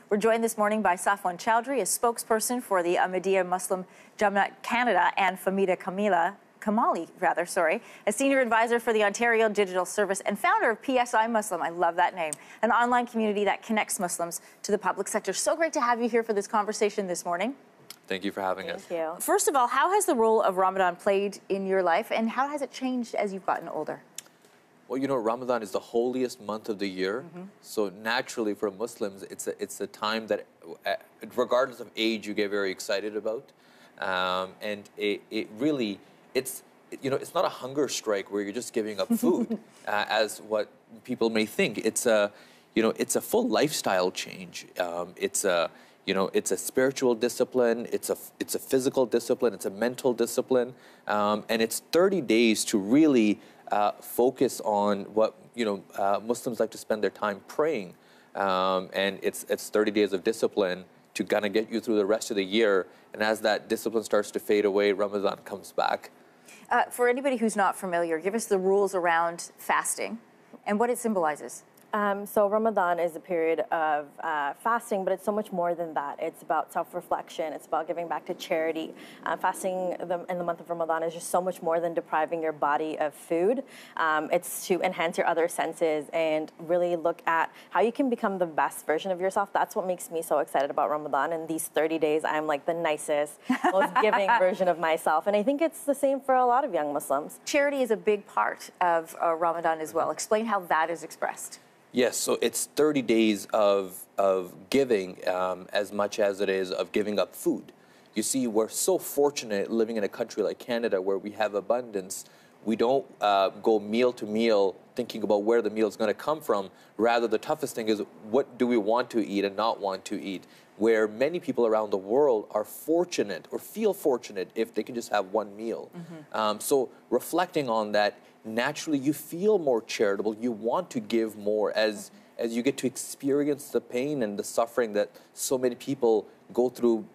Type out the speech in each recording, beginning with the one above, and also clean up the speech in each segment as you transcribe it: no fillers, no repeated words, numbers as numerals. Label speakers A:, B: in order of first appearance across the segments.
A: We're joined this morning by Safwan Chowdhury, a spokesperson for the Ahmadiyya Muslim Jama'at Canada, and Famida Kamali, a senior advisor for the Ontario Digital Service and founder of PSI Muslim. I love that name. An online community that connects Muslims to the public sector. So great to have you here for this conversation this morning.
B: Thank you for having us.
A: Thank you. First of all, how has the role of Ramadan played in your life, and how has it changed as you've gotten older?
B: Well, you know, Ramadan is the holiest month of the year. So naturally for Muslims, it's a time that, regardless of age, you get very excited about. And it really, it's not a hunger strike where you're just giving up food, as what people may think. It's a full lifestyle change. It's a spiritual discipline. It's a physical discipline. It's a mental discipline, and it's 30 days to really focus on what Muslims like to spend their time praying, and it's 30 days of discipline to kind of get you through the rest of the year. And as that discipline starts to fade away, Ramadan comes back.
A: For anybody who's not familiar, give us the rules around fasting and what it symbolizes.
C: So Ramadan is a period of fasting, but it's so much more than that. It's about self-reflection. It's about giving back to charity. Fasting in the month of Ramadan is just so much more than depriving your body of food. It's to enhance your other senses and really look at how you can become the best version of yourself. That's what makes me so excited about Ramadan. And these 30 days, I'm like the nicest, most giving version of myself. And I think it's the same for a lot of young Muslims.
A: Charity is a big part of Ramadan as well. Explain how that is expressed.
B: Yes, so it's 30 days of giving as much as it is of giving up food. You see, we're so fortunate living in a country like Canada where we have abundance. We don't go meal to meal thinking about where the meal is going to come from. Rather, the toughest thing is what do we want to eat and not want to eat, where many people around the world are fortunate or feel fortunate if they can just have one meal. So reflecting on that, naturally you feel more charitable. You want to give more as you get to experience the pain and the suffering that so many people go through.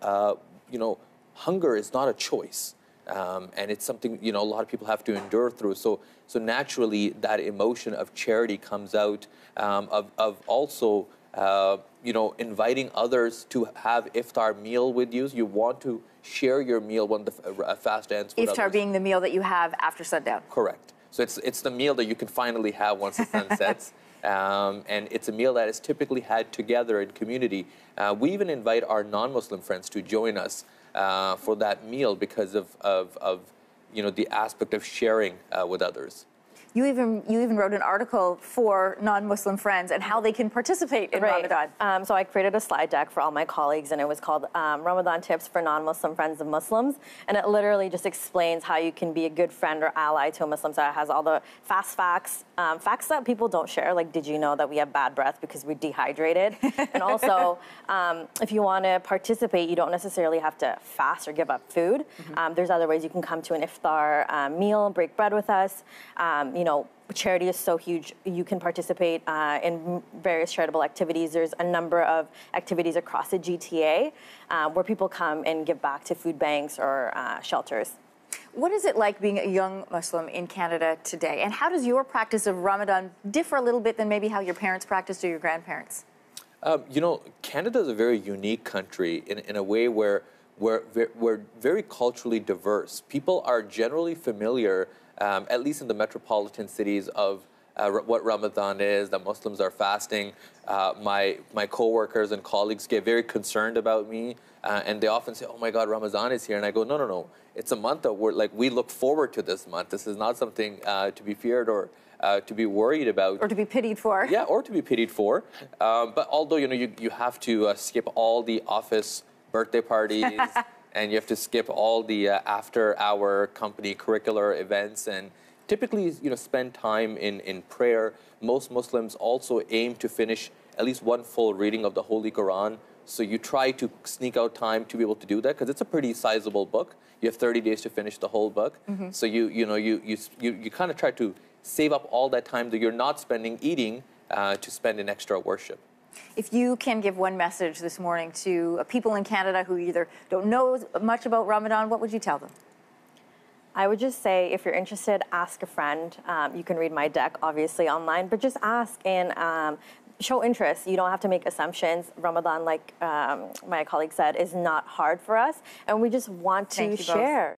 B: Hunger is not a choice, and it's something a lot of people have to endure through. So naturally that emotion of charity comes out, of also inviting others to have iftar meal with you. You want to share your meal when the fast ends with
A: iftar
B: others.
A: Being the meal that you have after sundown.
B: Correct. So it's the meal that you can finally have once the sun sets. And it's a meal that is typically had together in community. We even invite our non-Muslim friends to join us for that meal because of the aspect of sharing with others.
A: You even wrote an article for non-Muslim friends and how they can participate in Ramadan.
C: So I created a slide deck for all my colleagues, and it was called Ramadan Tips for Non-Muslim Friends of Muslims. And it literally just explains how you can be a good friend or ally to a Muslim. So it has all the fast facts, facts that people don't share, like did you know that we have bad breath because we're dehydrated? And also, if you want to participate, you don't necessarily have to fast or give up food. There's other ways you can come to an iftar meal, break bread with us. Charity is so huge. You can participate in various charitable activities. There's a number of activities across the GTA where people come and give back to food banks or shelters.
A: What is it like being a young Muslim in Canada today? And how does your practice of Ramadan differ a little bit than maybe how your parents practiced or your grandparents?
B: Canada is a very unique country in a way where we're very culturally diverse. People are generally familiar, at least in the metropolitan cities, of what Ramadan is, that Muslims are fasting. My coworkers and colleagues get very concerned about me, and they often say, "Oh my God, Ramadan is here," and I go, "No. It's a month that we look forward to this month. This is not something to be feared or to be worried about,
A: or to be pitied for."
B: Yeah, or to be pitied for. But although you have to skip all the office birthday parties. And you have to skip all the after-hour company curricular events, and typically, spend time in prayer. Most Muslims also aim to finish at least one full reading of the Holy Quran. So you try to sneak out time to be able to do that because it's a pretty sizable book. You have 30 days to finish the whole book. So you kind of try to save up all that time that you're not spending eating to spend in extra worship.
A: If you can give one message this morning to people in Canada who either don't know much about Ramadan, what would you tell them?
C: I would just say, if you're interested, ask a friend. You can read my deck, obviously, online, but just ask and show interest. You don't have to make assumptions. Ramadan, like my colleague said, is not hard for us, and we just want to
A: Thank you both.
C: share.